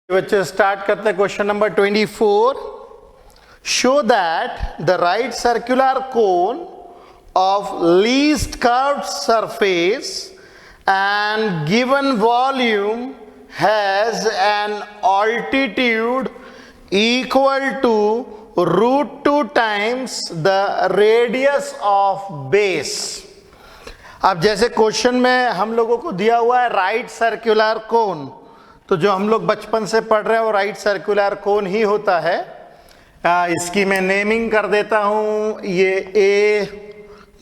बच्चे स्टार्ट करते हैं question number 24। Show that the right circular cone of least curved surface and given volume has an altitude equal to √2 times the radius of base. अब जैसे question में हम लोगों को दिया हुआ है राइट सर्कुलर कोन, तो जो हम लोग बचपन से पढ़ रहे हैं वो राइट सर्कुलर कोन ही होता है। इसकी मैं नेमिंग कर देता हूं, ये A,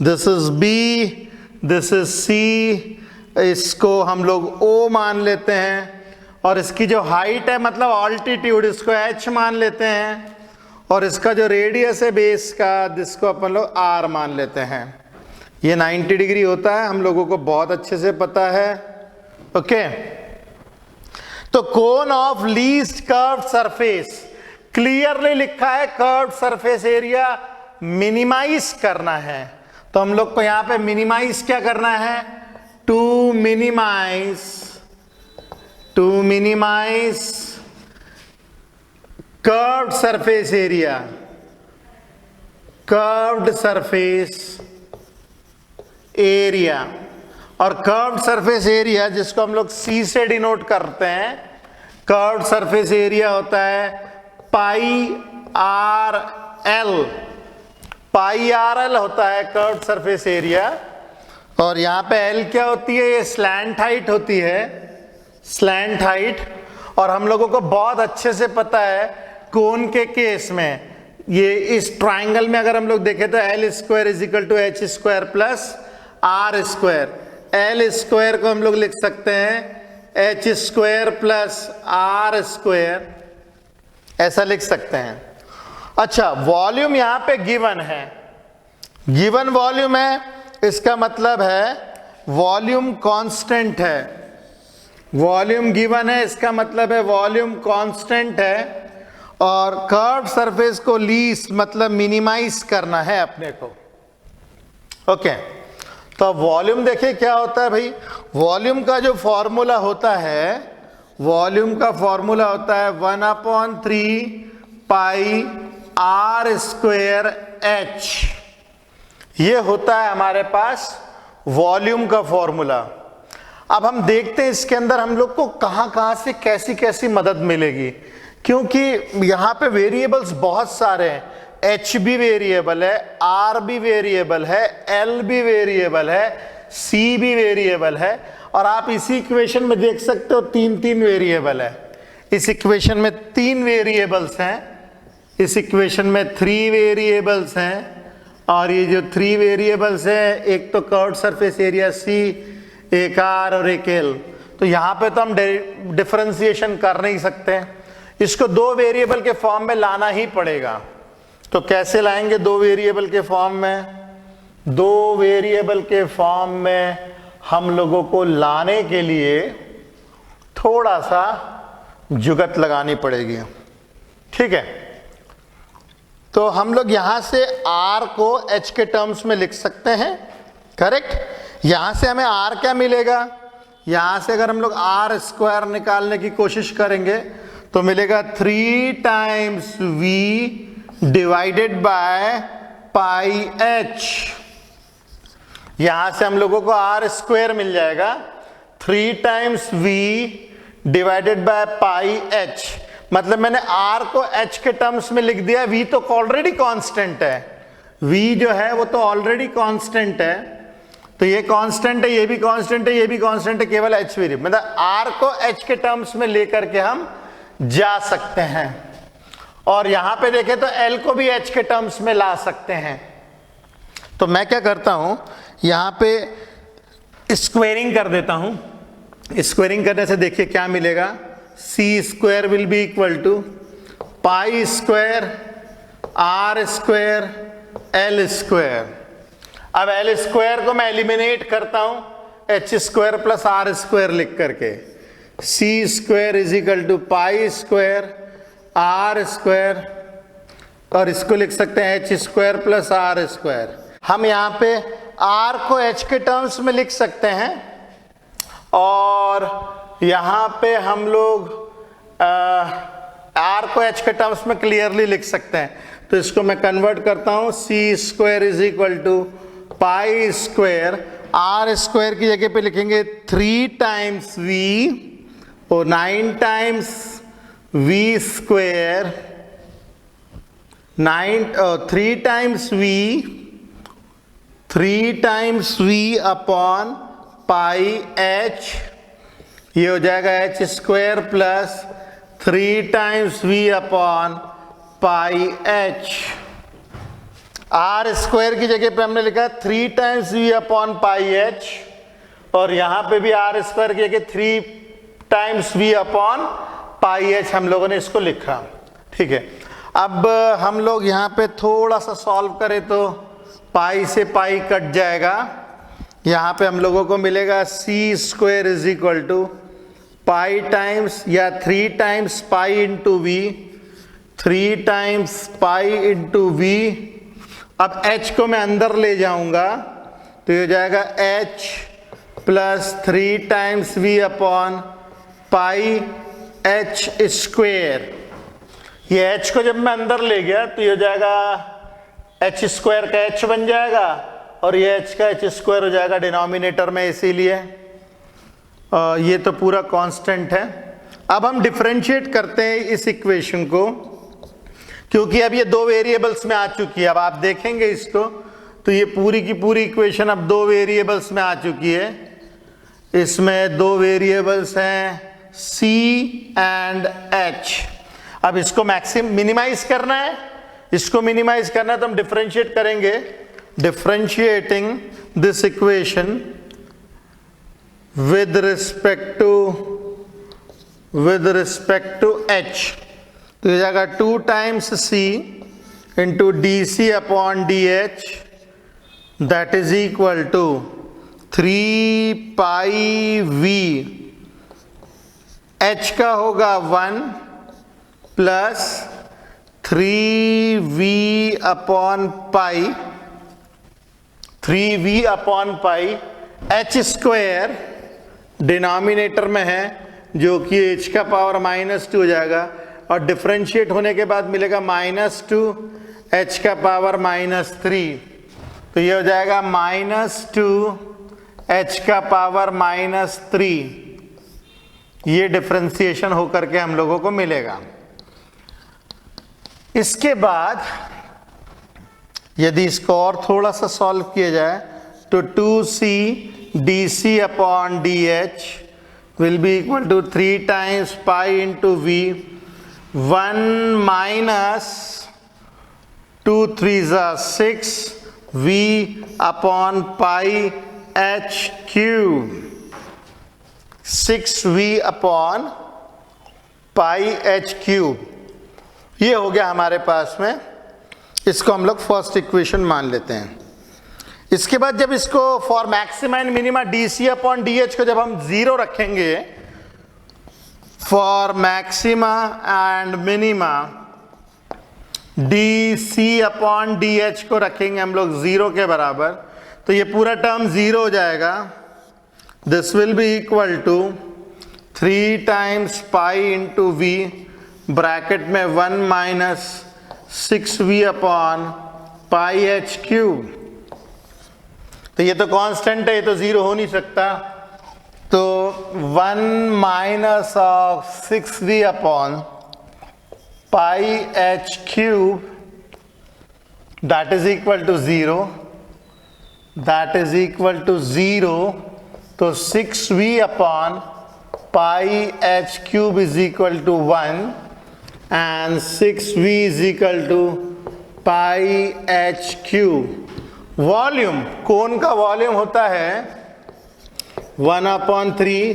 this is B, this is C, इसको हम लोग ओ मान लेते हैं, और इसकी जो हाइट है मतलब ऑल्टीट्यूड इसको एच मान लेते हैं, और इसका जो रेडियस है बेस का जिसको अपन लोग आर मान लेते हैं। ये 90 डिग्री होता है, हम लोगों को बहुत अच्छे से पता है। ओके, तो कोन of least curved surface, clearly लिखा है कर्व्ड सरफेस एरिया मिनिमाइज करना है, तो हम लोग को यहां पे मिनिमाइज क्या करना है, to minimize curved surface area, curved surface area. और कर्व्ड सरफेस एरिया जिसको हम लोग सी से डिनोट करते हैं, कर्व्ड सरफेस एरिया होता है पाई आर एल होता है कर्व्ड सरफेस एरिया। और यहां पे एल क्या होती है, ये स्लैंट हाइट होती है, स्लैंट हाइट। और हम लोगों को बहुत अच्छे से पता है कोन के केस में, ये इस ट्राइंगल में अगर हम लोग देखें तो L square is equal to H square plus R square. L square को हम लोग लिख सकते हैं H square plus R square, ऐसा लिख सकते हैं। अच्छा, वॉल्यूम यहां पे गिवन है, गिवन वॉल्यूम है, इसका मतलब है वॉल्यूम कांस्टेंट है, वॉल्यूम गिवन है, इसका मतलब है वॉल्यूम कांस्टेंट है। और कर्व्ड सरफेस को लीस्ट मतलब मिनिमाइज करना है अपने को। ओके, तो वॉल्यूम देखिए क्या होता है भाई, वॉल्यूम का जो फॉर्मूला होता है, वॉल्यूम का फॉर्मूला होता है 1/3 पाई आर स्क्वायर एच। ये होता है हमारे पास वॉल्यूम का फॉर्मूला। अब हम देखते हैं इसके अंदर हम लोग को कहां कहां से कैसी कैसी मदद मिलेगी, क्योंकि यहां पे वेरिएबल्स बहुत सारे हैं। एच भी वेरिएबल है, आर भी वेरिएबल है, एल भी वेरिएबल है, सी भी वेरिएबल है। और आप इसी इक्वेशन में देख सकते हो तीन तीन वेरिएबल है। इस इक्वेशन में 3 वेरिएबल्स हैं, इस इक्वेशन में 3 वेरिएबल्स हैं। और ये जो 3 वेरिएबल्स हैं, एक तो कर्व्ड सरफेस एरिया सी, एक आर और एक एल। तो यहां पे तो हम डिफरेंशिएशन कर नहीं सकते, इसको 2 वेरिएबल के फॉर्म में लाना ही पड़ेगा। तो कैसे लाएंगे 2 वेरिएबल के फॉर्म में, 2 वेरिएबल के फॉर्म में हम लोगों को लाने के लिए थोड़ा सा जुगत लगानी पड़ेगी। ठीक है, तो हम लोग यहां से r को h के टर्म्स में लिख सकते हैं, करेक्ट। यहां से हमें r क्या मिलेगा, यहां से अगर हम लोग r स्क्वायर निकालने की कोशिश करेंगे तो मिलेगा 3 times v divided by pi H. यहां से हम लोगों को आर स्क्वायर मिल जाएगा 3 times V divided by pi H. मतलब मैंने आर को एच के टर्म्स में लिख दिया, वी तो ऑलरेडी कांस्टेंट है, वी जो है वो तो ऑलरेडी कांस्टेंट है, तो ये कांस्टेंट है, ये भी कांस्टेंट है, ये भी कांस्टेंट है, केवल एच वेरिएबल, मतलब आर को एच के टर्म्स में लेकर के हम जा सकते हैं। और यहां पे देखें तो L को भी H के टर्म्स में ला सकते हैं। तो मैं क्या करता हूं, यहां पे स्क्वेयरिंग कर देता हूं। स्क्वेयरिंग करने से देखिए क्या मिलेगा, C square will be equal to pi square R square L square. अब एल स्क्वायर को मैं एलिमिनेट करता हूं H square plus R square लिख करके, C square is equal to pi square R square, और इसको लिख सकते हैं H square plus R square. हम यहाँ पे आर को एच के टर्म्स में लिख सकते हैं, और यहाँ पे हम लोग आर को एच के टर्म्स में क्लियरली लिख सकते हैं, तो इसको मैं कन्वर्ट करता हूं, C square is equal to pi square, R square की जगह पे लिखेंगे 3 टाइम्स वी और 9 times V square, 3 times V upon pi H, ये हो जाएगा H square plus 3 times V upon pi H. R square की जगह पे हमने लिखा 3 times V upon pi H, और यहां पे भी आर स्क्वायर की जगह 3 times V upon pi H हम लोगों ने इसको लिखा। ठीक है, अब हम लोग यहाँ पे थोड़ा सा सॉल्व करें तो पाई से पाई कट जाएगा, यहाँ पे हम लोगों को मिलेगा C square is equal to pi times या 3 times pi into V, 3 times pi into V. अब h को मैं अंदर ले जाऊंगा तो ये हो जाएगा h plus 3 times v upon pi h square. ये h को जब मैं अंदर ले गया तो ये हो जाएगा h स्क्वायर का h बन जाएगा और ये h का h स्क्वायर हो जाएगा डिनोमिनेटर में, इसीलिए ये तो पूरा कांस्टेंट है। अब हम डिफरेंशिएट करते हैं इस इक्वेशन को, क्योंकि अब ये 2 वेरिएबल्स में आ चुकी है। अब आप देखेंगे इसको तो ये पूरी की पूरी इक्वेशन अब 2 वेरिएबल्स में आ चुकी है। इसमें 2 वेरिएबल्स हैं c एंड h। अब इसको मिनिमाइज करना है, इसको मिनिमाइज करना है तो हम डिफरेंशिएट करेंगे, differentiating this equation with respect to h, तो ये जाएगा 2 times c into D C upon D H, that is equal to 3 pi v, h का होगा 1 plus 3v upon pi, 3v upon pi, h square denominator में है जो कि h का पावर -2 हो जाएगा, और डिफरेंशिएट होने के बाद मिलेगा -2 h का पावर -3, तो ये हो जाएगा -2 h का पावर -3। ये डिफरेंशिएशन होकर के हम लोगों को मिलेगा। इसके बाद यदि इसको और थोड़ा सा सॉल्व किया जाए तो 2c dc upon dh will be equal to 3 times pi into v, 1 minus 2 3s are 6 v upon pi h cube, 6v upon pi h cube। ये हो गया हमारे पास में, इसको हम लोग फर्स्ट इक्वेशन मान लेते हैं। इसके बाद जब इसको for maxima and minima D C upon D H को जब हम 0 रखेंगे, for maxima and minima D C upon D H को रखेंगे हम लोग 0 के बराबर, तो ये पूरा टर्म 0 हो जाएगा। This will be equal to 3 times pi into V, bracket में 1 minus 6v upon pi H cube. तो ये तो कांस्टेंट है, ये तो 0 हो नहीं सकता, तो 1 minus of 6v upon pi H cube, that is equal to 0, that is equal to 0। तो 6v upon pi H cube is equal to 1 and 6v is equal to pi H cube. Volume, cone का volume होता है 1/3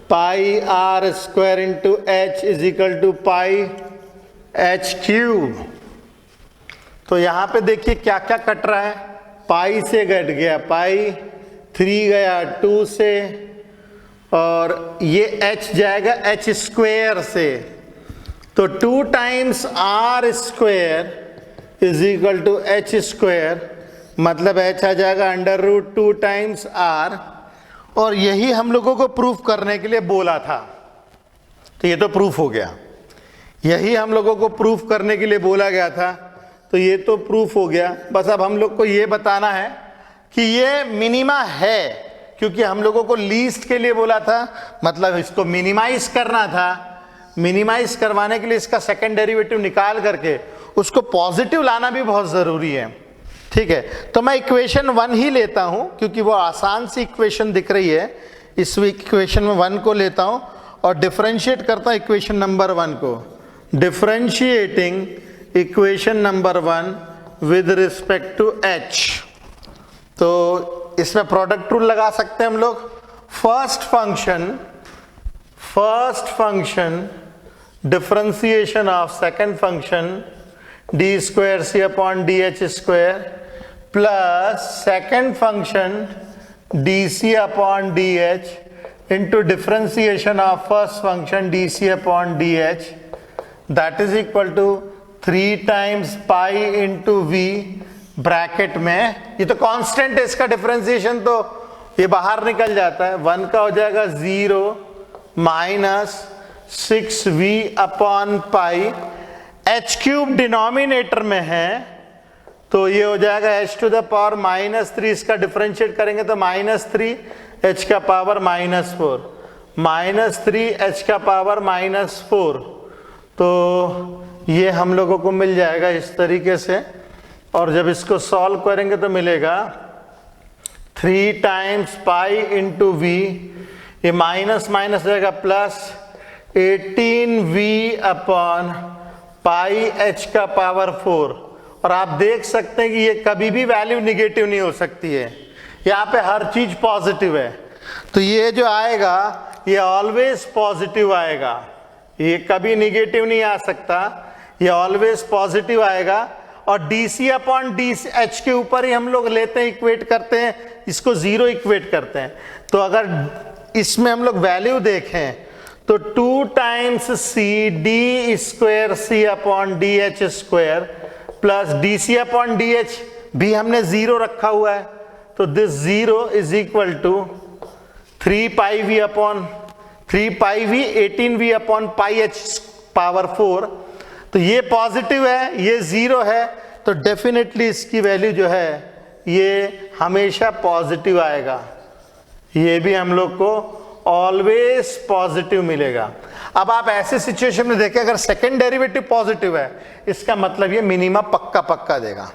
pi R square into H is equal to pi H cube. तो यहां पे देखिए क्या क्या कट रहा है, पाई से कट गया पाई, 3 गया 2 से, और ये h जाएगा h स्क्वायर से, तो 2 times R square is equal to H square, मतलब h आ जाएगा √2 टाइम्स r। और यही हम लोगों को प्रूफ करने के लिए बोला था, तो ये तो प्रूफ हो गया, यही हम लोगों को प्रूफ करने के लिए बोला गया था, तो ये तो प्रूफ हो गया। बस अब हम लोग को ये बताना है कि ये मिनिमा है, क्योंकि हम लोगों को लीस्ट के लिए बोला था, मतलब इसको मिनिमाइज करना था। मिनिमाइज करवाने के लिए इसका सेकंड डेरिवेटिव निकाल करके उसको पॉजिटिव लाना भी बहुत ज़रूरी है। ठीक है, तो मैं इक्वेशन 1 ही लेता हूं क्योंकि वो आसान सी इक्वेशन दिख रही है। इस इक्वेशन में 1 को लेता हूं और डिफरेंशिएट करता हूं इक्वेशन नंबर 1 को। Differentiating equation number 1 with respect to h, तो इसमें प्रोडक्ट रूल लगा सकते हैं हम लोग। First function differentiation of second function D square C upon D H square plus second function D C upon D H into differentiation of first function D C upon D H, that is equal to 3 times pi into V bracket में, ये तो constant है, इसका differentiation तो ये बाहर निकल जाता है। 1 का हो जाएगा 0 minus 6v upon pi, H cube denominator में है तो ये हो जाएगा h टू द पावर -3, इसका डिफरेंशिएट करेंगे तो -3 h का पावर -4, -3 h का पावर -4, तो ये हम लोगों को मिल जाएगा इस तरीके से। और जब इसको सॉल्व करेंगे तो मिलेगा 3 टाइम्स पाई इंटू वी, ये माइनस माइनस जाएगा plus 18v upon pi h का पावर 4। और आप देख सकते हैं कि ये कभी भी वैल्यू निगेटिव नहीं हो सकती है, यहाँ पे हर चीज पॉजिटिव है, तो ये जो आएगा ये ऑलवेज पॉजिटिव आएगा, ये कभी निगेटिव नहीं आ सकता, ये ऑलवेज पॉजिटिव आएगा। और dc अपॉन डी एच के ऊपर ही हम लोग लेते हैं, इक्वेट करते हैं, इसको 0 इक्वेट करते हैं। तो अगर इसमें हम लोग वैल्यू देखें तो 2 times C D square C upon D H square plus D C upon D H भी हमने 0 रखा हुआ है, तो this 0 is equal to 3 pi V upon 3 pi V 18v upon pi h power 4। तो ये पॉजिटिव है, ये 0 है, तो डेफिनेटली इसकी वैल्यू जो है ये हमेशा पॉजिटिव आएगा, ये भी हम लोग को ऑलवेज पॉजिटिव मिलेगा। अब आप ऐसे सिचुएशन में देखें, अगर सेकंड डेरिवेटिव पॉजिटिव है इसका मतलब ये मिनिमा पक्का देगा।